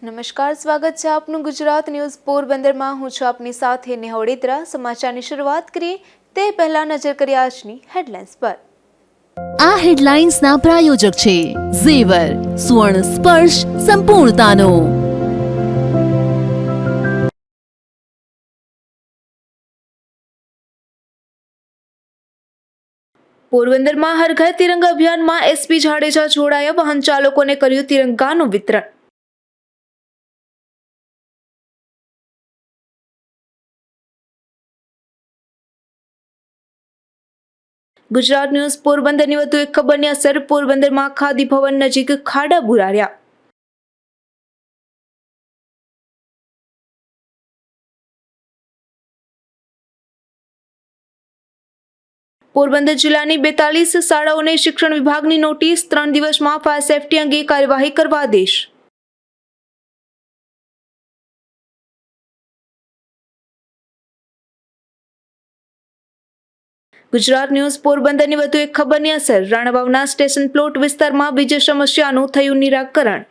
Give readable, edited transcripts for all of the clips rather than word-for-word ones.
નમસ્કાર, સ્વાગત છે આપનું ગુજરાત ન્યૂઝ પોરબંદરમાં। હું છું આપની સાથે નેહા વડેદરા। સમાચારની શરૂઆત કરીએ તે પહેલા નજર કરીએ આજની હેડલાઇન્સ પર। આ હેડલાઇન્સના પ્રાયોજક છે ઝેવર, સુવર્ણ સ્પર્શ સંપૂર્ણતાનો। પોરબંદરમાં હર ઘર તિરંગા અભિયાનમાં એસપી જાડેજા જોડાયા। વાહન ચાલકોને કર્યું તિરંગાનું વિતરણ। ગુજરાત ન્યૂઝ પોરબંદરની વધુ એક ખબરની અસર। પોરબંદરમાં ખાદી ભવન નજીક ખાડા બુરાડ્યા। પોરબંદર જિલ્લાની 42 શાળાઓને શિક્ષણ વિભાગની નોટિસ। 3 દિવસમાં ફાયર સેફટી અંગે કાર્યવાહી કરવા આદેશ। ગુજરાત ન્યૂઝ પોરબંદરની વધુ એક ખબરની અસર। રાણાવાવના સ્ટેશન પ્લોટ વિસ્તારમાં વીજ સમસ્યાનું થયું નિરાકરણ।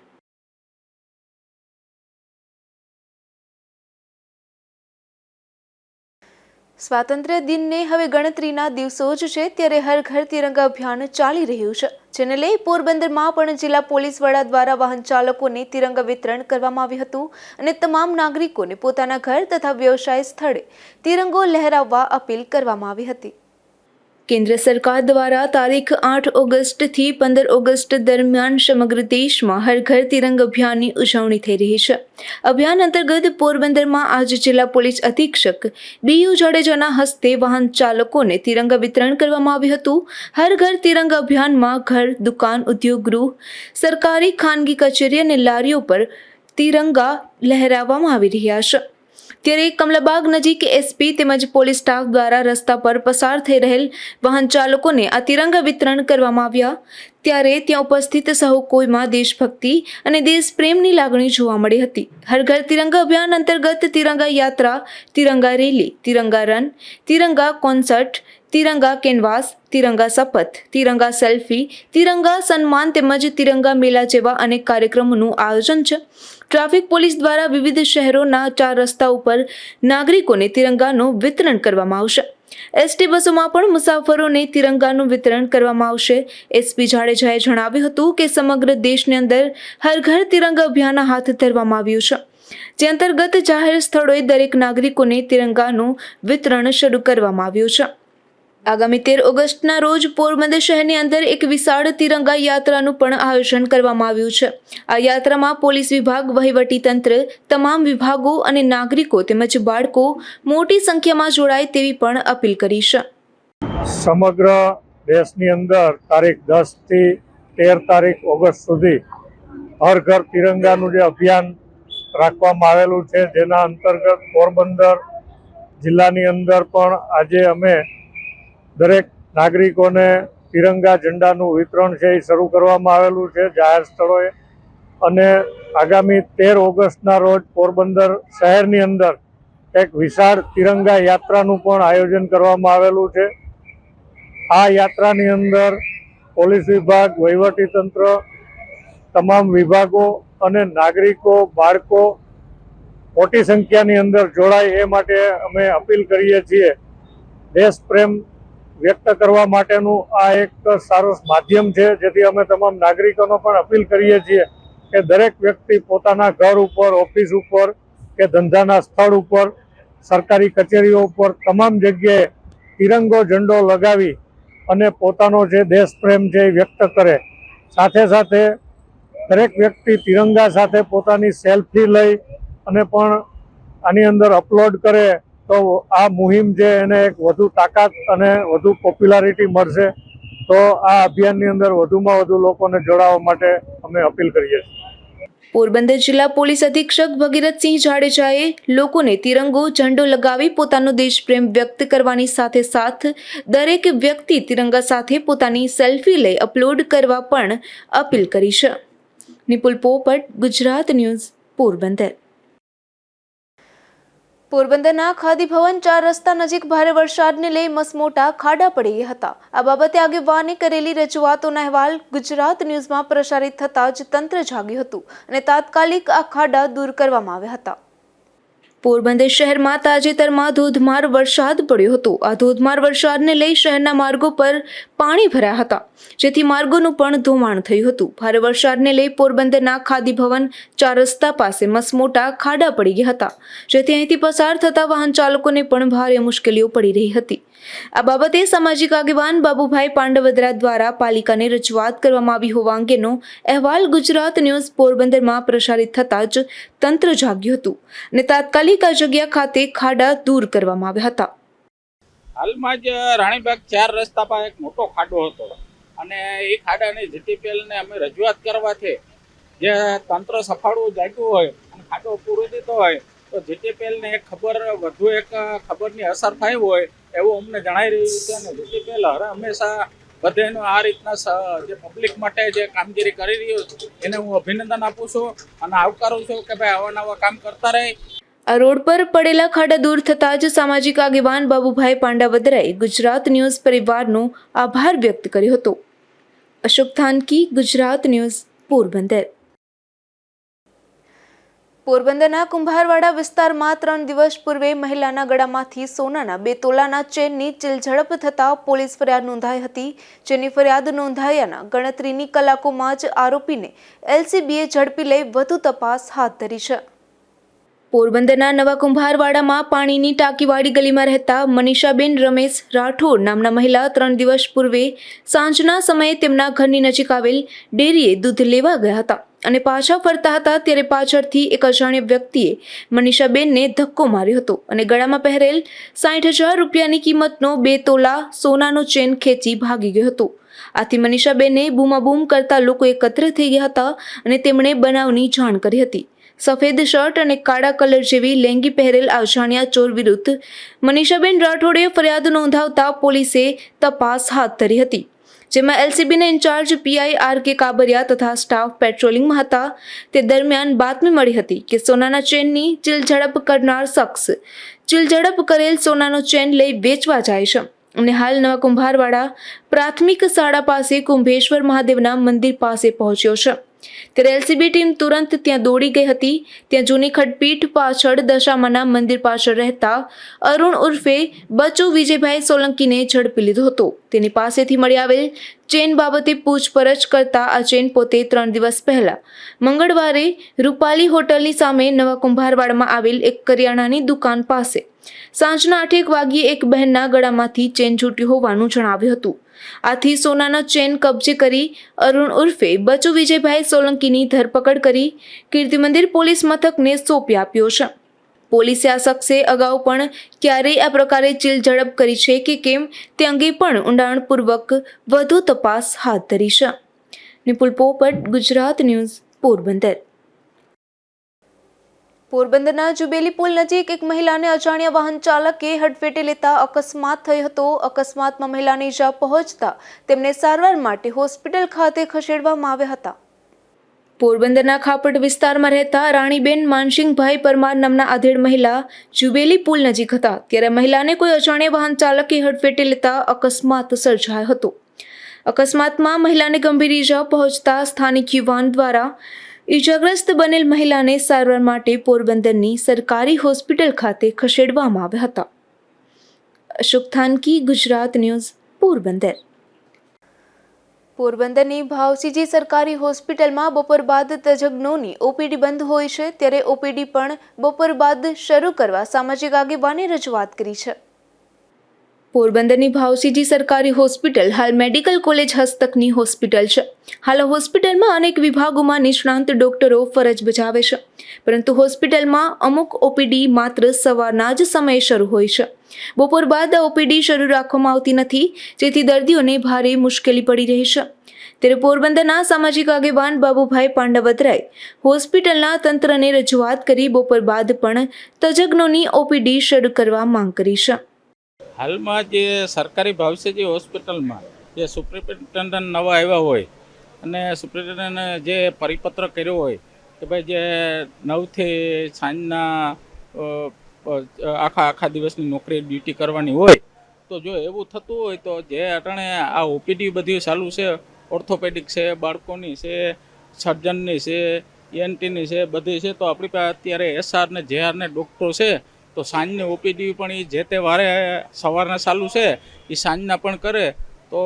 સ્વાતંત્ર્ય દિનને હવે ગણતરીના દિવસો જ છે, ત્યારે હર ઘર તિરંગા અભિયાન ચાલી રહ્યું છે, જેને લઈ પોરબંદરમાં પણ જિલ્લા પોલીસ વડા દ્વારા વાહન ચાલકોને તિરંગા વિતરણ કરવામાં આવ્યું હતું અને તમામ નાગરિકોને પોતાના ઘર તથા વ્યવસાય સ્થળે તિરંગો લહેરાવવા અપીલ કરવામાં આવી હતી। કેન્દ્ર સરકાર દ્વારા તારીખ 8 ઓગસ્ટથી 15 ઓગસ્ટ દરમિયાન સમગ્ર દેશમાં હર ઘર તિરંગા અભિયાનની ઉજવણી થઈ રહી છે। અભિયાન અંતર્ગત પોરબંદરમાં આજે જિલ્લા પોલીસ અધિક્ષક બીયુ જાડેજાના હસ્તે વાહન ચાલકોને તિરંગા વિતરણ કરવામાં આવ્યું હતું। હર ઘર તિરંગા અભિયાનમાં ઘર, દુકાન, ઉદ્યોગ ગૃહ, સરકારી ખાનગી કચેરી અને લારીઓ પર તિરંગા લહેરાવવામાં આવી રહ્યા છે। ત્યારે કમલાબાગ નજીક એસપી તેમજ પોલીસ સ્ટાફ દ્વારા રસ્તા પર પસાર થઈ રહેલ વાહન ચાલકોને આ તિરંગા વિતરણ કરવામાં આવ્યા। ત્યારે ત્યાં ઉપસ્થિત સહુ કોઈમાં દેશભક્તિ અને દેશપ્રેમની લાગણી જોવા મળી હતી। હર ઘર તિરંગા અભિયાન અંતર્ગત તિરંગા યાત્રા, તિરંગા રેલી, તિરંગા રન, તિરંગા કોન્સર્ટ, તિરંગા કેનવાસ, તિરંગા શપથ, તિરંગા સેલ્ફી, તિરંગા સન્માન તેમજ તિરંગા મેળા જેવા અનેક કાર્યક્રમોનું આયોજન છે। ટ્રાફિક પોલીસ દ્વારા વિવિધ શહેરોના 4 રસ્તા ઉપર નાગરિકોને તિરંગાનું વિતરણ કરવામાં આવશે। એસટી બસોમાં પણ મુસાફરોને તિરંગાનું વિતરણ કરવામાં આવશે। એસપી જાડેજાએ જણાવ્યું હતું કે સમગ્ર દેશની અંદર હર ઘર તિરંગા અભિયાન હાથ ધરવામાં આવ્યું છે, જે અંતર્ગત જાહેર સ્થળોએ દરેક નાગરિકોને તિરંગાનું વિતરણ શરૂ કરવામાં આવ્યું છે। આગામી 13 ઓગસ્ટના રોજ પોરબંદર શહેરની અંદર એક વિશાળ તિરંગા યાત્રાનું પણ આયોજન કરવામાં આવ્યું છે। આ યાત્રામાં પોલીસ વિભાગ, વહીવટી તંત્ર, તમામ વિભાગો અને નાગરિકો તેમજ બાળકો મોટી સંખ્યામાં જોડાય તેવી પણ અપીલ કરી છે। સમગ્ર દેશની અંદર તારીખ 10 થી 13 તારીખ ઓગસ્ટ સુધી હર ઘર તિરંગાનું જે અભિયાન રાખવામાં આવેલું છે, જેના અંતર્ગત પોરબંદર જિલ્લાની અંદર પણ આજે અમે દરેક નાગરિકોને તિરંગા ઝંડાનું વિતરણ છે એ શરૂ કરવામાં આવેલું છે જાહેર સ્થળોએ। અને આગામી 13 ઓગસ્ટના રોજ પોરબંદર શહેરની અંદર એક વિશાળ તિરંગા યાત્રાનું પણ આયોજન કરવામાં આવેલું છે। આ યાત્રાની અંદર પોલીસ વિભાગ, વહીવટી તંત્ર, તમામ વિભાગો અને નાગરિકો, બાળકો મોટી સંખ્યાની અંદર જોડાય એ માટે અમે અપીલ કરીએ છીએ। દેશ પ્રેમ વ્યક્ત કરવા માટેનું આ એક સારું માધ્યમ છે, જેથી અમે તમામ નાગરિકોનો પણ અપીલ કરીએ છીએ કે દરેક વ્યક્તિ પોતાના ઘર ઉપર, ઓફિસ ઉપર કે ધંધાના સ્થળ ઉપર, સરકારી કચેરીઓ ઉપર તમામ જગ્યાએ તિરંગો ઝંડો લગાવી અને પોતાનો જે દેશ પ્રેમ છે એ વ્યક્ત કરે। સાથે સાથે દરેક વ્યક્તિ તિરંગા સાથે પોતાની સેલ્ફી લઈ અને પણ આની અંદર અપલોડ કરે તો આ મુહિમ છે એને એક વધુ તાકાત અને વધુ પોપ્યુલારિટી મળશે। તો આ અભિયાનની અંદર વધુમાં વધુ લોકોને જોડાવા માટે અમે અપીલ કરીએ છીએ। પોરબંદર જિલ્લા પોલીસ અધિક્ષક ભગીરથસિંહ જાડેજાએ લોકોને તિરંગો ઝંડો લગાવી પોતાનો દેશપ્રેમ વ્યક્ત કરવાની સાથે સાથ દરેક વ્યક્તિ તિરંગા સાથે પોતાની સેલ્ફી લઈ અપલોડ કરવા પણ અપીલ કરી છે। નિપુલ પોપટ, ગુજરાત ન્યૂઝ, પોરબંદર। પોરબંદરના ખાદી ભવન 4 રસ્તા નજીક ભારે વરસાદને લઈ મસમોટા ખાડા પડી ગયા હતા. આ બાબતે આગેવાને કરેલી રજૂઆતોનો અહેવાલ ગુજરાત ન્યૂઝમાં પ્રસારિત થતાં જ તંત્ર જાગ્યું હતું અને તાત્કાલિક આ ખાડા દૂર કરવામાં આવ્યા હતા. પોરબંદર શહેરમાં તાજેતરમાં ધોધમાર વરસાદ પડ્યો હતો. આ ધોધમાર વરસાદને લઈ શહેરના માર્ગો પર પાણી ભરાયા હતા, જેથી માર્ગોનું પણ ધોવાણ થયું હતું. ભારે વરસાદને લઈ પોરબંદરના ખાદી ભવન 4 રસ્તા પાસે મસમોટા ખાડા પડી ગયા હતા, જેથી અહીંથી પસાર થતા વાહન ચાલકોને પણ ભારે મુશ્કેલીઓ પડી રહી હતી. આ બાબતે સામાજિક આગેવાન બાબુભાઈ પાંડવદરા દ્વારા પાલિકાને રજૂઆત કરવામાં આવી હોવા અંગેનો અહેવાલ ગુજરાત ન્યૂઝ પોરબંદરમાં પ્રસારિત થતાં જ તંત્ર જાગ્યું હતું અને તાત્કાલિક આ જગ્યા ખાતે ખાડા દૂર કરવામાં આવ્યા હતા. હાલમાં જ રાણીબાગ 4 રસ્તા પર એક મોટો ખાડો હતો અને એ ખાડાની જીટીપીએલને અમે રજૂઆત કરવાથી જે તંત્ર સફાળું જાગ્યું હોય અને ખાડો પૂરો દીધો હોય તો જીટીપીએલને એક ખબરની અસર થઈ હોય એવું અમને જણાઈ રહ્યું છે. અને જીટીપીએલ હંમેશા બધાનું આ રીતના જે પબ્લિક માટે જે કામગીરી કરી રહ્યું છે એને હું અભિનંદન આપું છું અને આવકારું છું કે ભાઈ આવા નવા કામ કરતા રહે. આ રોડ પર પડેલા ખાડા દૂર થતાં જ સામાજિક આગેવાન બાબુભાઈ પાંડવદરાએ ગુજરાત ન્યૂઝ પરિવારનો આભાર વ્યક્ત કર્યો હતો. અશોક થાનકી, ગુજરાત ન્યૂઝ, પોરબંદર. પોરબંદરના કુંભારવાડા વિસ્તારમાં 3 દિવસ પૂર્વે મહિલાના ગળામાંથી સોનાના 2 તોલાના ચેનની ચીલઝડપ થતાં પોલીસ ફરિયાદ નોંધાઈ હતી, જેની ફરિયાદ નોંધાયાના ગણતરીની કલાકોમાં જ આરોપીને એલસીબીએ ઝડપી લઈ વધુ તપાસ હાથ ધરી છે. પોરબંદરના નવા કુંભારવાડામાં પાણીની ટાંકીવાળી ગલીમાં રહેતા મનીષાબેન રમેશ રાઠોડ નામના મહિલા 3 દિવસ પૂર્વે સાંજના સમયે તેમના ઘરની નજીક આવેલ ડેરીએ દૂધ લેવા ગયા હતા અને પાછા ફરતા હતા ત્યારે પાછળથી એક અજાણ્યા વ્યક્તિએ મનીષાબેનને ધક્કો માર્યો હતો અને ગળામાં પહેરેલ 60,000 રૂપિયાની કિંમતનો 2 તોલા સોનાનો ચેન ખેંચી ભાગી ગયો હતો. આથી મનીષાબેને બૂમાબૂમ કરતા લોકો એકત્ર થઈ ગયા હતા અને તેમણે બનાવની જાણ કરી હતી. સફેદ શર્ટ અને કાળા કલર જેવી લેંગી પહેરેલ અજાણ્યા ચોર વિરુદ્ધ મનીષાબેન રાઠોડે ફરિયાદ નોંધાવતા પોલીસે તપાસ હાથ ધરી હતી, જેમાં એલસીબીના ઇન્ચાર્જ પીઆઈ આર.કે. કાબરિયા તથા સ્ટાફ પેટ્રોલિંગમાં હતા. તે દરમિયાન બાતમી મળી હતી કે સોનાના ચેનની ચીલઝડપ કરનાર શખ્સ ચીલઝડપ કરેલ સોનાનો ચેન લઈ વેચવા જાય છે અને હાલ નવા કુંભારવાડા પ્રાથમિક શાળા પાસે કુંભેશ્વર મહાદેવના મંદિર પાસે પહોંચ્યો છે. ત્યારે એલસીબી ટીમ તુરંત ત્યાં દોડી ગઈ હતી. ત્યાં જૂની ખડપીઠ પાછળ દશામાના મંદિર પાછળ રહેતા અરુણ ઉર્ફે બચુ વિજયભાઈ સોલંકીને ઝડપી લીધો હતો. તેની પાસેથી મળી આવેલ ચેન બાબતે પૂછપરછ કરતા આ ચેન પોતે 3 દિવસ પહેલા મંગળવારે રૂપાલી હોટલની સામે નવા કુંભારવાડામાં આવેલ એક કરિયાણાની દુકાન પાસે સાંજના 8 વાગ્યે એક બહેનના ગળામાંથી ચેન છૂટ્યું હોવાનું જણાવ્યું હતું. આથી સોનાનો ચેન કબજે કરી અરુણ ઉર્ફે બચુ વિજયભાઈ સોલંકીની ધરપકડ કરી કીર્તિ મંદિર પોલીસ મથકને સોંપી આપ્યો છે. પોલીસે આ શખ્સે અગાઉ પણ ક્યારેય આ પ્રકારે ચીલઝડપ કરી છે કે કેમ તે અંગે પણ ઊંડાણપૂર્વક વધુ તપાસ હાથ ધરી છે. નિપુલ પોપટ, ગુજરાત ન્યૂઝ, પોરબંદર. પોરબંદરના જુબેલી પુલ નજીક એક મહિલાને અજાણ્યા વાહન ચાલકે હડફેટે લેતા અકસ્માત થયો હતો. અકસ્માતમાં મહિલાને ઈજા પહોંચતા તેમને સારવાર માટે હોસ્પિટલ ખાતે ખસેડવામાં આવ્યા હતા. પોરબંદરના ખાપટ વિસ્તારમાં રહેતા રાણીબેન માનસિંહભાઈ પરમાર નામના આધેડ મહિલા જુબેલી પુલ નજીક હતા, ત્યારે મહિલાને કોઈ અજાણ્યા વાહન ચાલકે હડફેટે લેતા અકસ્માત સર્જાયો હતો. અકસ્માતમાં મહિલાને ગંભીર ઈજા પહોંચતા સ્થાનિક યુવાન દ્વારા ઈજાગ્રસ્ત બનેલ મહિલાને સારવાર માટે પોરબંદરની સરકારી હોસ્પિટલ ખાતે ખસેડવામાં આવ્યા હતા. અશોક થાનકી, ગુજરાત ન્યૂઝ, પોરબંદર. પોરબંદરની ભાવસીજી સરકારી હોસ્પિટલમાં બપોર બાદ તજજ્ઞોની ઓપીડી બંધ હોય છે, ત્યારે ઓપીડી પણ બપોર બાદ શરૂ કરવા સામાજિક આગેવાને રજૂઆત કરી છે. પોરબંદરની ભાવસીજી સરકારી હોસ્પિટલ હાલ મેડિકલ કોલેજ હસ્તકની હોસ્પિટલ છે. હાલ હોસ્પિટલમાં અનેક વિભાગોમાં નિષ્ણાંત ડોક્ટરો ફરજ બજાવે છે, પરંતુ હોસ્પિટલમાં અમુક ઓપીડી માત્ર સવારના જ સમયે શરૂ હોય છે. બપોર બાદ ઓપીડી શરૂ રાખવામાં આવતી નથી, જેથી દર્દીઓને ભારે મુશ્કેલી પડી રહી છે. ત્યારે પોરબંદરના સામાજિક આગેવાન બાબુભાઈ પાંડવદરાએ હોસ્પિટલના તંત્રને રજૂઆત કરી બપોર બાદ પણ તજજ્ઞોની ઓપીડી શરૂ કરવા માંગ કરી છે. હાલમાં જે સરકારી ભાવસીજી હોસ્પિટલમાં જે સુપ્રિન્ટેન્ડન્ટ નવા આવ્યા હોય અને સુપ્રિન્ટેન્ડન્ટે જે પરિપત્ર કર્યો હોય કે ભાઈ જે 9 થી સાંજના આખા દિવસની નોકરી ડ્યુટી કરવાની હોય. તો જો એવું થતું હોય તો જે અટાણે આ ઓપીડી બધી ચાલુ છે, ઓર્થોપેડિક છે, બાળકોની છે, સર્જનની છે, એનટીની છે, બધી છે. તો આપણી પાસે અત્યારે એસઆર ને જેઆર ને ડૉક્ટરો છે. તો સાંજની ઓપીડી પણ એ જે તે વારે સવારના ચાલુ છે એ સાંજના પણ કરે. તો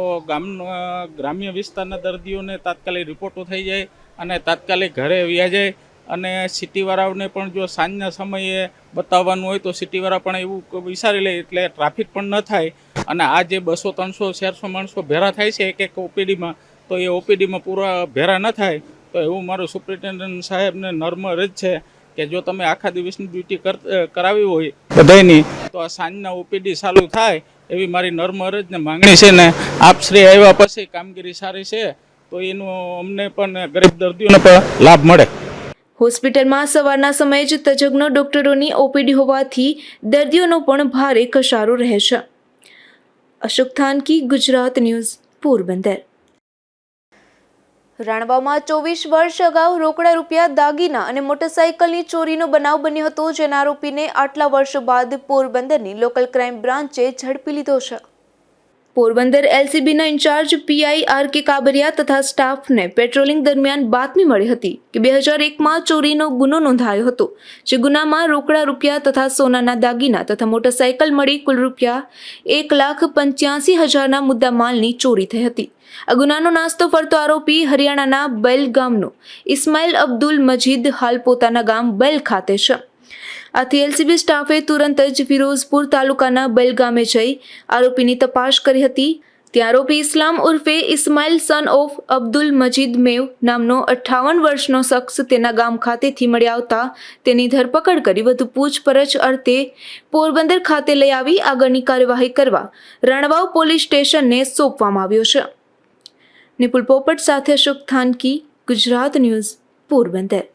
ગ્રામ્ય વિસ્તારના દર્દીઓને તાત્કાલિક રિપોર્ટો થઈ જાય અને તાત્કાલિક ઘરે વ્યા જાય. અને સિટીવાળાઓને પણ જો સાંજના સમયે બતાવવાનું હોય તો સિટીવાળા પણ એવું વિચારી લે, એટલે ટ્રાફિક પણ ન થાય. અને આ જે 200-300-400 માણસો ભેરા થાય છે એક ઓપીડીમાં, તો એ ઓપીડીમાં પૂરા ભેરા ન થાય. તો એવું મારું સુપ્રિન્ટેન્ડન્ટ સાહેબને નર્મ અરજ છે કે જો તમે આખા દિવસની ડ્યુટી કરાવી હોય બધાયની, તો આ સાંજના ઓપીડી ચાલુ થાય એવી મારી નર્મ અરજને માંગણી છે. ને આપશ્રી આવ્યા પછી કામગીરી સારી છે તો એનું અમને પણ ગરીબ દર્દીઓને પણ લાભ મળે. હોસ્પિટલમાં સવારના સમયે જ તજજ્ઞ ડોક્ટરોની ઓપીડી હોવાથી દર્દીઓનો પણ ભારે કશારો રહે છે. અશોક થાનકી, ગુજરાત ન્યૂઝ, પોરબંદર. રાણવામાં 24 વર્ષ અગાઉ રોકડા રૂપિયા, દાગીના અને મોટરસાઇકલની ચોરીનો બનાવ બન્યો હતો, જેના આરોપીને આટલા વર્ષો બાદ પોરબંદરની લોકલ ક્રાઇમ બ્રાન્ચે ઝડપી લીધો છે. પોરબંદર એલસીબીના ઇન્ચાર્જ પીઆઈ આર.કે. કાબરિયા તથા સ્ટાફને પેટ્રોલિંગ દરમિયાન બાતમી મળી હતી કે 2001માં ચોરીનો ગુનો નોંધાયો હતો, જે ગુનામાં રોકડા રૂપિયા તથા સોનાના દાગીના તથા મોટરસાઇકલ મળી કુલ રૂપિયા 1,85,000ના મુદ્દામાલની ચોરી થઈ હતી. આ ગુનાનો નાસ્તો ફરતો આરોપી હરિયાણાના બેલ ગામનો ઇસ્માઇલ અબ્દુલ મજીદ હાલ પોતાના ગામ બેલ ખાતે છે. આથી એલસીબી સ્ટાફે તુરંત જ ફિરોઝપુર તાલુકાના બેલ ગામે જઈ આરોપીની તપાસ કરી હતી. ત્યાં આરોપી ઇસ્લામ ઉર્ફે ઇસ્માઇલ સન ઓફ અબ્દુલ મજીદ મેવ નામનો 58 વર્ષનો શખ્સ તેના ગામ ખાતેથી મળી આવતા તેની ધરપકડ કરી વધુ પૂછપરછ અર્થે પોરબંદર ખાતે લઈ આવી આગળની કાર્યવાહી કરવા રાણવાવ પોલીસ સ્ટેશનને સોંપવામાં આવ્યો છે. નિપુલ પોપટ સાથે અશોક થાનકી, ગુજરાત ન્યૂઝ, પોરબંદર.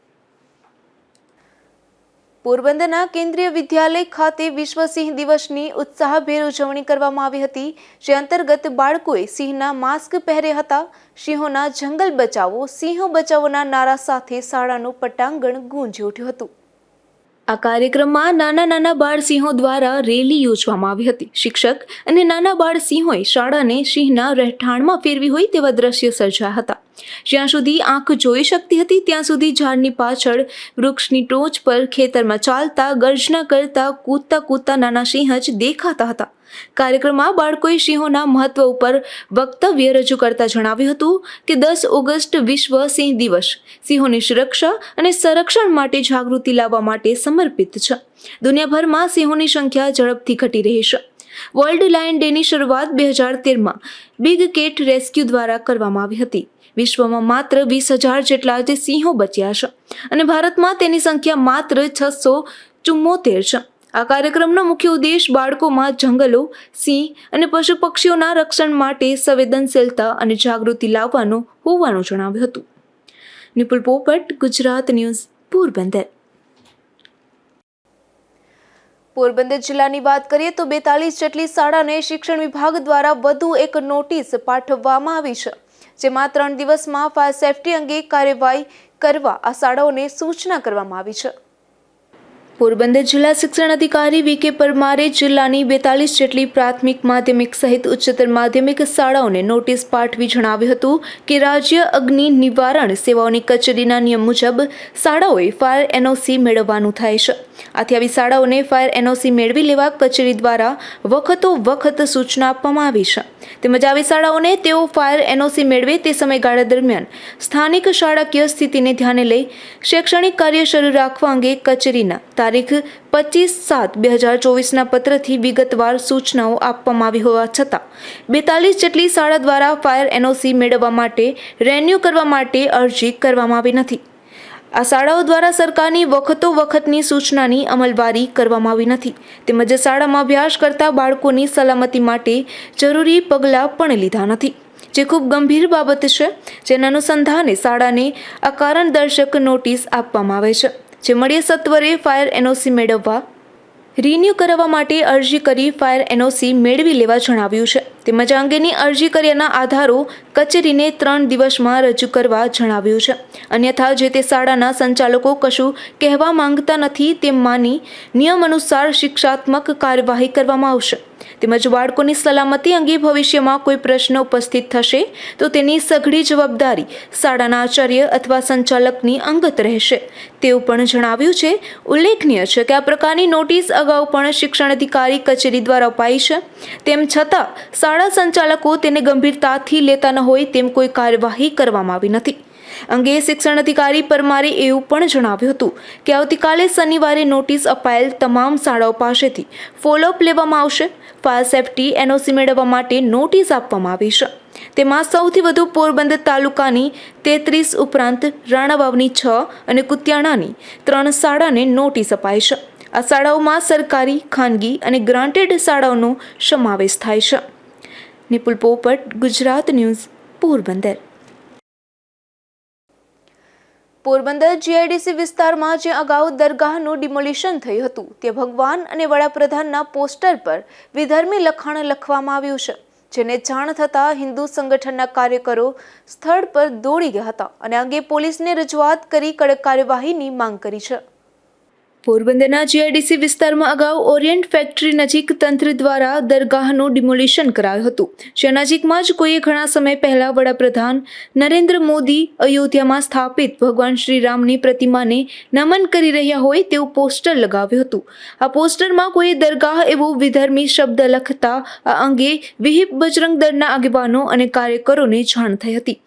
પોરબંદરના કેન્દ્રીય વિદ્યાલય ખાતે વિશ્વ સિંહ દિવસની ઉત્સાહભેર ઉજવણી કરવામાં આવી હતી, જે અંતર્ગત બાળકોએ સિંહના માસ્ક પહેર્યા હતા. સિંહોના જંગલ બચાવો, સિંહો બચાવોના નારા સાથે શાળાનું પટાંગણ ગુંજી ઉઠ્યું હતું. આ કાર્યક્રમમાં નાના નાના બાળ સિંહો દ્વારા રેલી યોજવામાં આવી હતી. શિક્ષક અને નાના બાળ સિંહોએ શાળાને સિંહના રહેઠાણમાં ફેરવી હોય તેવા દ્રશ્યો સર્જાયા હતા. જ્યાં સુધી આંખ જોઈ શકતી હતી ત્યાં સુધી ઝાડની પાછળ, વૃક્ષની ટોચ પર, ખેતરમાં ચાલતા, ગર્જના કરતા, કૂદતા નાના સિંહ જ દેખાતા હતા. કાર્યક્રમમાં બાળકોએ સિંહોના મહત્વ ઉપર વક્તવ્ય રજૂ કરતા જણાવ્યું હતું કે 10 ઓગસ્ટ વિશ્વ સિંહ દિવસ સિંહોની સુરક્ષા અને સંરક્ષણ માટે જાગૃતિ લાવવા માટે સમર્પિત છે. દુનિયાભરમાં સિંહોની સંખ્યા ઝડપથી ઘટી રહી છે. વર્લ્ડ લાયન ડેની શરૂઆત 2013માં બિગ કેટ રેસ્ક્યુ દ્વારા કરવામાં આવી હતી. વિશ્વમાં માત્ર 20,000 જેટલા જ સિંહો બચ્યા છે અને ભારતમાં તેની સંખ્યા માત્ર 674 છે. આ કાર્યક્રમનો મુખ્ય ઉદ્દેશ બાળકોમાં જંગલો, સિંહ અને પશુ પક્ષીઓના રક્ષણ માટે સંવેદનશીલતા અને જાગૃતિ લાવવાનો હોવાનું જણાવ્યું હતું. નિપુલ પોપટ, ગુજરાત ન્યૂઝ, પોરબંદર. પોરબંદર જિલ્લાની વાત કરીએ તો 42 જેટલી શાળાને શિક્ષણ વિભાગ દ્વારા વધુ એક નોટિસ પાઠવવામાં આવી છે, જેમાં 3 દિવસમાં ફાયર સેફટી અંગે કાર્યવાહી કરવા આ શાળાઓને સૂચના કરવામાં આવી છે. પોરબંદર જિલ્લા શિક્ષણ અધિકારી વી.કે. પરમારે જિલ્લાની 42 જેટલી પ્રાથમિક, માધ્યમિક સહિત ઉચ્ચતર માધ્યમિક શાળાઓને નોટિસ પાઠવી જણાવ્યું હતું કે રાજ્ય અગ્નિ નિવારણ સેવાઓની કચેરીના નિયમ મુજબ શાળાઓએ ફાયર એનઓસી મેળવવાનું થાય છે. આથી આવી શાળાઓને ફાયર એનઓસી મેળવી લેવા કચેરી દ્વારા વખત સૂચના આપવામાં આવી છે. તેમજ આવી શાળાઓને તેઓ ફાયર એનઓસી મેળવે તે સમયગાળા દરમિયાન સ્થાનિક શાળાકીય સ્થિતિને ધ્યાને લઈ શૈક્ષણિક કાર્ય શરૂ રાખવા અંગે કચેરીના તારીખ 25/7/2024ના પત્રથી વિગતવાર સૂચનાઓ આપવામાં આવી હોવા છતાં 42 જેટલી શાળા દ્વારા ફાયર એનઓસી મેળવવા માટે રેન્યુ કરવા માટે અરજી કરવામાં આવી નથી. આ શાળાઓ દ્વારા સરકારની વખતની સૂચનાની અમલવારી કરવામાં આવી નથી. તેમજ શાળામાં અભ્યાસ કરતા બાળકોની સલામતી માટે જરૂરી પગલાં પણ લીધા નથી, જે ખૂબ ગંભીર બાબત છે. જેના અનુસંધાને શાળાને આ કારણદર્શક નોટિસ આપવામાં આવે છે, જે મળીએ સત્વરે ફાયર એનઓસી મેળવવા રિન્યૂ કરાવવા માટે અરજી કરી ફાયર એનઓસી મેળવી લેવા જણાવ્યું છે. તેમજ આ અંગેની અરજી કર્યાના આધારો કચેરીને 3 દિવસમાં રજૂ કરવા જણાવ્યું છે. અન્યથા જે તે શાળાના સંચાલકો કશું કહેવા માંગતા નથી તેમ માની નિયમ અનુસાર શિક્ષાત્મક કાર્યવાહી કરવામાં આવશે. તેમજ બાળકોની સલામતી અંગે ભવિષ્યમાં કોઈ પ્રશ્ન ઉપસ્થિત થશે તો તેની સઘળી જવાબદારી શાળાના આચાર્ય અથવા સંચાલકની અંગત રહેશે તેવું પણ જણાવ્યું છે. ઉલ્લેખનીય છે કે આ પ્રકારની નોટિસ અગાઉ પણ શિક્ષણ અધિકારી કચેરી દ્વારા અપાઈ છે. તેમ છતાં શાળા સંચાલકો તેને ગંભીરતાથી લેતા ન હોય તેમ કોઈ કાર્યવાહી કરવામાં આવી નથી. અંગે શિક્ષણ અધિકારી પરમારે એવું પણ જણાવ્યું હતું કે આવતીકાલે શનિવારે નોટિસ અપાયેલ તમામ શાળાઓ પાસેથી ફોલોઅપ લેવામાં આવશે. ફાયર સેફટી એનઓસી મેળવવા માટે નોટિસ આપવામાં આવી છે. તેમાં સૌથી વધુ પોરબંદર તાલુકાની 33 ઉપરાંત રાણાવાવની 6 અને કુતિયાણાની 3 શાળાને નોટિસ અપાઈ છે. આ શાળાઓમાં સરકારી, ખાનગી અને ગ્રાન્ટેડ શાળાઓનો સમાવેશ થાય છે. નિપુલ પોપટ, ગુજરાત ન્યૂઝ, પોરબંદર. પોરબંદર જીઆઈડીસી વિસ્તારમાં જે અગાઉ દરગાહનું ડિમોલિશન થયું હતું તે ભગવાન અને વડાપ્રધાનના પોસ્ટર પર વિધર્મી લખાણ લખવામાં આવ્યું છે. જેને જાણ થતાં હિન્દુ સંગઠનના કાર્યકરો સ્થળ પર દોડી ગયા હતા અને અંગે પોલીસને રજૂઆત કરી કડક કાર્યવાહીની માંગ કરી છે. પોરબંદરના જીઆઈડીસી વિસ્તારમાં અગાઉ ઓરિયન્ટ ફેક્ટરી નજીક તંત્ર દ્વારા દરગાહનું ડિમોલિશન કરાયું હતું. જે નજીકમાં જ કોઈએ ઘણા સમય પહેલા વડાપ્રધાન નરેન્દ્ર મોદી અયોધ્યામાં સ્થાપિત ભગવાન શ્રીરામની પ્રતિમાને નમન કરી રહ્યા હોય તેવું પોસ્ટર લગાવ્યું હતું. આ પોસ્ટરમાં કોઈએ દરગાહ એવો વિધર્મી શબ્દ લખતા આ અંગે વિહિપ બજરંગ દળના આગેવાનો અને કાર્યકરોને જાણ થઈ હતી.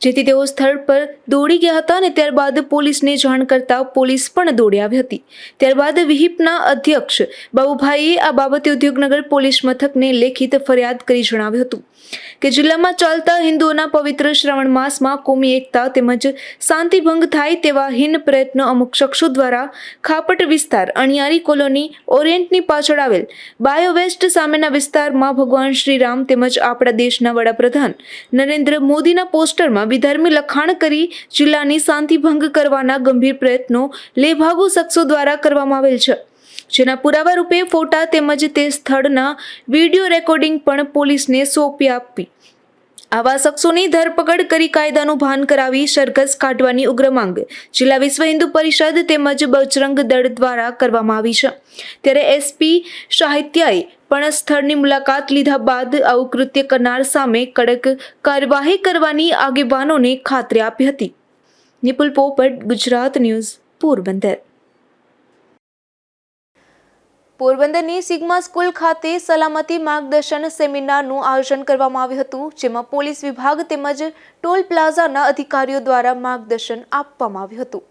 જેથી તેઓ સ્થળ પર દોડી ગયા હતા અને ત્યારબાદ પોલીસને જાણ કરતા પોલીસ પણ દોડી આવી હતી. ત્યારબાદ વિહિપના અધ્યક્ષ બાબુભાઈએ આ બાબતે ઉદ્યોગનગર પોલીસ મથકને લેખિત ફરિયાદ કરી જણાવ્યું હતું કે જિલ્લામાં ચાલતા હિન્દુઓના પવિત્ર શ્રાવણ માસમાં કોમી એકતા તેમજ શાંતિભંગ થાય તેવા હીન પ્રયત્નો અમુક શખ્સો દ્વારા ખાપટ વિસ્તાર, અણિયારી કોલોની, ઓરિયન્ટની પાછળ આવેલ બાયોવેસ્ટ સામેના વિસ્તારમાં ભગવાન શ્રીરામ તેમજ આપણા દેશના વડાપ્રધાન નરેન્દ્ર મોદીના પોસ્ટરમાં વિધર્મી લખાણ કરી જિલ્લાની શાંતિભંગ કરવાના ગંભીર પ્રયત્નો લેભાગુ શખ્સો દ્વારા કરવામાં આવેલ છે. જેના પુરાવા રૂપે ફોટા તેમજ તે સ્થળના વિડીયો રેકોર્ડિંગ પણ પોલીસને સોંપી આપી આવા શખ્સોની ધરપકડ કરી કાયદાનું ભાન કરાવી સરઘસ કાઢવાની ઉગ્ર માંગ જિલ્લા વિશ્વ હિન્દુ પરિષદ તેમજ બજરંગ દળ દ્વારા કરવામાં આવી છે. ત્યારે એસપી સાહિત્યાએ પણ સ્થળની મુલાકાત લીધા બાદ આવું કૃત્ય કરનાર સામે કડક કાર્યવાહી કરવાની આગેવાનોને ખાતરી આપી હતી. નિપુલ પોપટ, ગુજરાત ન્યૂઝ, પોરબંદર. પોરબંદરની સિગ્મા સ્કૂલ ખાતે સલામતી માર્ગદર્શન સેમિનારનું આયોજન કરવામાં આવ્યું હતું. જેમાં પોલીસ વિભાગ તેમજ ટોલ પ્લાઝાના અધિકારીઓ દ્વારા માર્ગદર્શન આપવામાં આવ્યું હતું.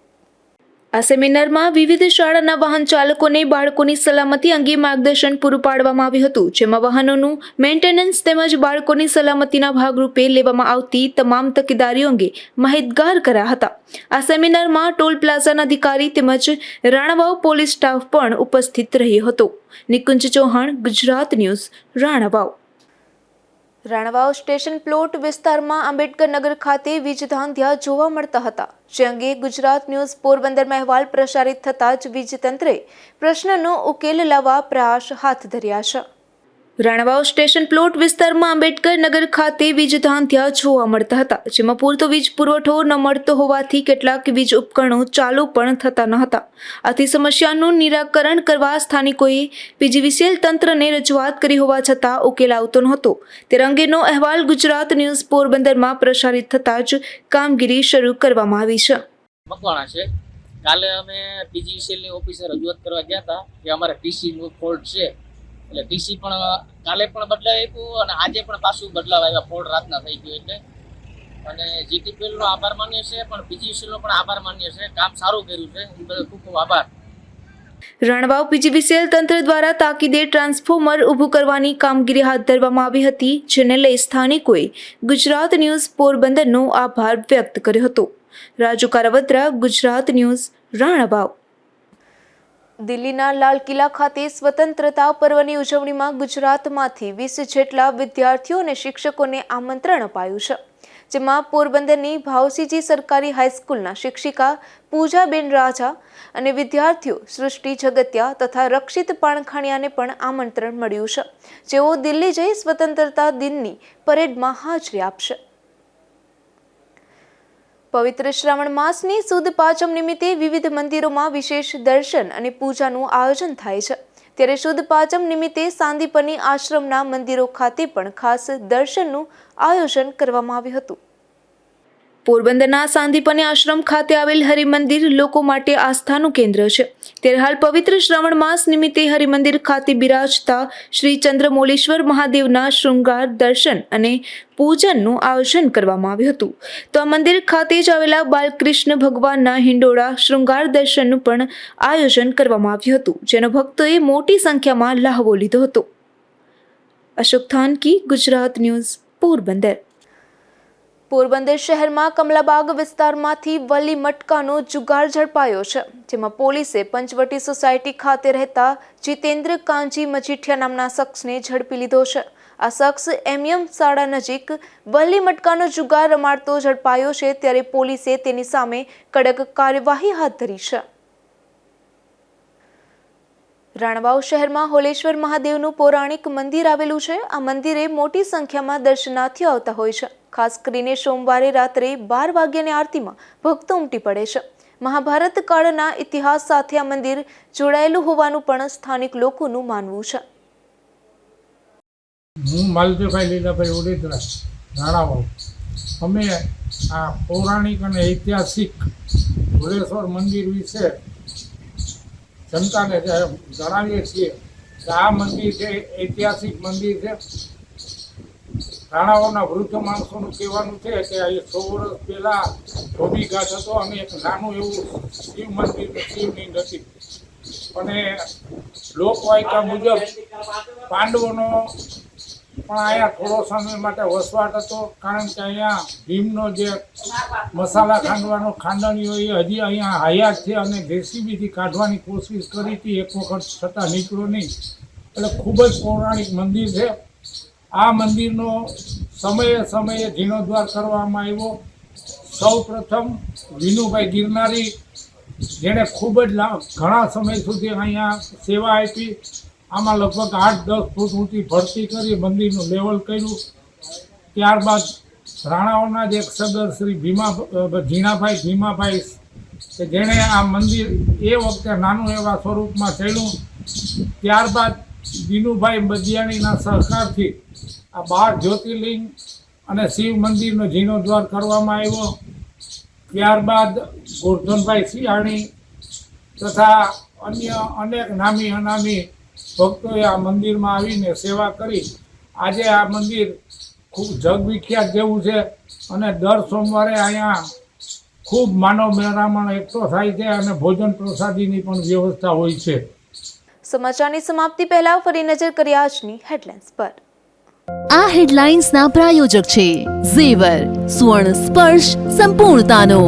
આ સેમિનારમાં વિવિધ શાળાના વાહન ચાલકોને બાળકોની સલામતી અંગે માર્ગદર્શન પૂરું પાડવામાં આવ્યું હતું. જેમાં વાહનોનું મેન્ટેનન્સ તેમજ બાળકોની સલામતીના ભાગરૂપે લેવામાં આવતી તમામ તકેદારીઓ અંગે માહિતગાર કર્યા હતા. આ સેમિનારમાં ટોલ પ્લાઝાના અધિકારી તેમજ રાણાવાવ પોલીસ સ્ટાફ પણ ઉપસ્થિત રહ્યો હતો. Nikunj Chauhan, Gujarat news, Ranavav. Ranavav station plot વિસ્તારમાં આંબેડકર નગર ખાતે વીજ ધાંધિયા જોવા મળતા હતા. જે અંગે ગુજરાત ન્યૂઝ પોરબંદરમાં અહેવાલ પ્રસારિત થતાં જ વીજ તંત્રે પ્રશ્નનો ઉકેલ લાવવા પ્રયાસ હાથ ધર્યા છે. રાણાવાવ સ્ટેશન પ્લોટ વિસ્તારમાં આંબેડકર નગર ખાતે વીજ ધાંધિયા જોવા મળતા હતા. જેમાં પૂરતો વીજ પુરવઠો ન મળતો હોવાથી કેટલાક વીજ ઉપકરણો ચાલુ પણ થતા ન હતા. આથી સમસ્યાનું નિરાકરણ કરવા સ્થાનિકોએ પીજીવીસીએલ તંત્રને રજૂઆત કરી હોવા છતાં ઉકેલ આવતો નહોતો. તે અંગેનો અહેવાલ ગુજરાત ન્યૂઝ પોરબંદરમાં પ્રસારિત થતાં જ કામગીરી શરૂ કરવામાં આવી છે. મકવાણા છે. કાલે અમે પીજીવીસીએલની ઓફિસે રજૂઆત કરવા ગયા હતા કે અમારે ટીસીનું ફોલ્ટ છે. એટલે ટીસી પણ કાલે પણ બદલાવી આપ્યું અને આજે પણ પાછું બદલાવ આવ્યા. ફોલ્ટ રાતના થઈ ગયો એટલે અને જીટીપીએલનો આભાર માન્ય છે પણ પીજીવીસીએલનો પણ આભાર માન્ય છે. કામ સારું કર્યું છે, એ બદલ ખૂબ ખૂબ આભાર. રાણાવાવ પીજીવીસીએલ તંત્ર દ્વારા તાકીદે ટ્રાન્સફોર્મર ઊભું કરવાની કામગીરી હાથ ધરવામાં આવી હતી. જેને લઈ સ્થાનિકોએ ગુજરાત ન્યૂઝ પોરબંદરનો આભાર વ્યક્ત કર્યો હતો. રાજુ કારાવત્રા, ગુજરાત ન્યૂઝ, રાણાવાવ. દિલ્હીના લાલ કિલ્લા ખાતે સ્વતંત્રતા પર્વની ઉજવણીમાં ગુજરાતમાંથી 20 જેટલા વિદ્યાર્થીઓ અને શિક્ષકોને આમંત્રણ અપાયું છે. જેમાં પોરબંદરની ભાવસીજી સરકારી હાઈસ્કૂલના શિક્ષિકા પૂજાબેન રાજા અને વિદ્યાર્થીઓ સૃષ્ટિ જગત્યા તથા રક્ષિત પાણખાણિયાને પણ આમંત્રણ મળ્યું છે, જેઓ દિલ્હી જઈ સ્વતંત્રતા દિનની પરેડમાં હાજરી આપશે. પવિત્ર શ્રાવણ માસની સુદ પાંચમ નિમિત્તે વિવિધ મંદિરોમાં વિશેષ દર્શન અને પૂજાનું આયોજન થાય છે. ત્યારે સુદ પાંચમ નિમિત્તે સાંદીપની આશ્રમના મંદિરો ખાતે પણ ખાસ દર્શનનું આયોજન કરવામાં આવ્યું હતું. પોરબંદરના સાંદીપની આશ્રમ ખાતે આવેલ હરિમંદિર લોકો માટે આસ્થાનું કેન્દ્ર છે. ત્યારે હાલ પવિત્ર શ્રાવણ માસ નિમિત્તે હરિમંદિર ખાતે બિરાજતા શ્રી ચંદ્રમૌલેશ્વર મહાદેવના શૃંગાર દર્શન અને પૂજનનું આયોજન કરવામાં આવ્યું હતું. તો આ મંદિર ખાતે જ આવેલા બાલકૃષ્ણ ભગવાનના હિંડોળા શૃંગાર દર્શનનું પણ આયોજન કરવામાં આવ્યું હતું, જેનો ભક્તોએ મોટી સંખ્યામાં લહાવો લીધો હતો. અશોક થાનકી, ગુજરાત ન્યૂઝ, પોરબંદર. પોરબંદર શહેરમાં કમલાબાગ વિસ્તારમાંથી વલ્લી મટકાનો જુગાર ઝડપાયો છે, જેમાં પોલીસે પંચવટી સોસાયટી ખાતે રહેતા જીતેન્દ્ર કાંજી મજીઠિયા નામના શખ્સને ઝડપી લીધો છે. આ શખ્સ એમએમ શાળા નજીક વલ્લી મટકાનો જુગાર રમાડતો ઝડપાયો છે, ત્યારે પોલીસે તેની સામે કડક કાર્યવાહી હાથ ધરી છે. રાણાવાવ શહેરમાં હોલેશ્વર મહાદેવનું પૌરાણિક મંદિર આવેલું છે. આ મંદિરે મોટી સંખ્યામાં દર્શનાર્થીઓ આવતા હોય છે. ખાસ કરીને સોમવારે રાત્રે 12 વાગ્યાની આરતીમાં ભક્તો ઉમટી પડે છે. મહાભારત કાળના ઇતિહાસ સાથે આ મંદિર જોડાયેલું હોવાનું પણ સ્થાનિક લોકોનું માનવું છે. હું માલદેવભાઈ લીલાભાઈ ઓડેદરા, રાણાવાવ. અમે આ પૌરાણિક અને ઐતિહાસિક હોલેશ્વર મંદિર વિશે જનતાને જણાવીએ છીએ કે આ મંદિર છે ઐતિહાસિક મંદિર છે. રાણાવાવના વૃદ્ધ માણસોનું કહેવાનું છે કે અહીં 100 વર્ષ પહેલાં ધોબી ઘાટ હતો અને એક નાનું એવું શિવ મંદિર શિવલિંગ હતી. અને લોકવાયકા મુજબ પાંડવોનો પણ અહીંયા થોડો સમય માટે વસવાટ હતો, કારણ કે અહીંયા ભીમનો જે મસાલા ખાંડવાનો ખાંડણીઓ એ હજી અહીંયા હયાત છે અને જેસીબીથી કાઢવાની કોશિશ કરી હતી એક વખત, છતાં નીકળ્યો નહીં. એટલે ખૂબ જ પૌરાણિક મંદિર છે. આ મંદિરનો સમયે સમયે જીર્ણોદ્ધાર કરવામાં આવ્યો. સૌ પ્રથમ વિનુભાઈ ગિરનારી, જેણે ખૂબ જ ઘણા સમય સુધી અહીંયા સેવા આપી. આમાં લગભગ 8-10 ફૂટ ઊંચી ભરતી કરી મંદિરનું લેવલ કર્યું. ત્યારબાદ રાણાવાવના જ એક સદર શ્રી ઝીણાભાઈ ભીમાભાઈ, કે જેણે આ મંદિર એ વખતે નાનું એવા સ્વરૂપમાં ચાલ્યું. ત્યારબાદ દિનુભાઈ બદિયાણીના સહકારથી આ 12 જ્યોતિર્લિંગ અને શિવ મંદિરનો જીર્ણોદ્ધાર કરવામાં આવ્યો. ત્યારબાદ ગોરધનભાઈ સિયાણી તથા અન્ય અનેક નામી અનામી ભક્તોએ આ મંદિરમાં આવીને સેવા કરી. આજે આ મંદિર ખૂબ જગવિખ્યાત જેવું છે અને દર સોમવારે અહીંયા ખૂબ માનવ મહેરામણ એકઠો થાય છે અને ભોજન પ્રસાદીની પણ વ્યવસ્થા હોય છે. સમાચારની સમાપ્તિ પહેલા ફરી નજર કરીએ આજની હેડલાઇન્સ પર. આ હેડલાઇન્સના પ્રાયોજક છે ઝેવર, સુવર્ણ સ્પર્શ સંપૂર્ણતાનો.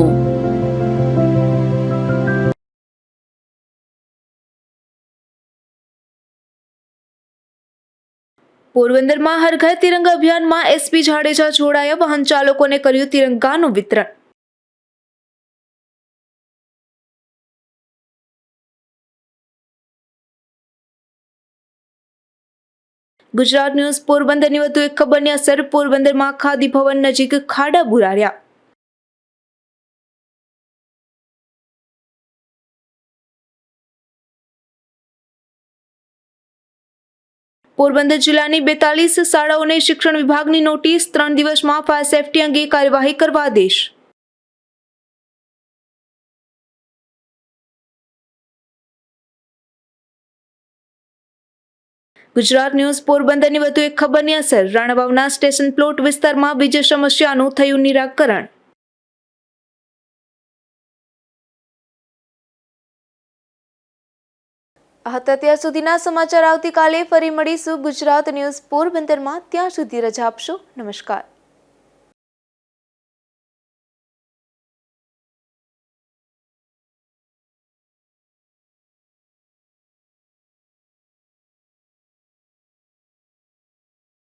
પોરબંદરમાં હર ઘર તિરંગા અભિયાનમાં એસપી જાડેજા જોડાયા, વાહન ચાલકોને કર્યું તિરંગાનું વિતરણ. ગુજરાત ન્યૂઝ પોરબંદરની વધુ એક ખબરની અસર. પોરબંદરમાં ખાદી ભવન નજીક ખાડા બુરાડ્યા. પોરબંદર જિલ્લાની 42 શાળાઓને શિક્ષણ વિભાગની નોટિસ. 3 દિવસમાં ફાયર સેફટી અંગે કાર્યવાહી કરવા આદેશ. ગુજરાત ન્યૂઝ પોરબંદરની વધુ એક ખબરની અસર. રાણાવાવના સ્ટેશન પ્લોટ વિસ્તારમાં વીજ સમસ્યાનું થયું નિરાકરણ. આ હતા ત્યાર સુધીના સમાચાર. આવતીકાલે ફરી મળીશું ગુજરાત ન્યૂઝ પોરબંદરમાં. ત્યાં સુધી રજા આપશો. નમસ્કાર.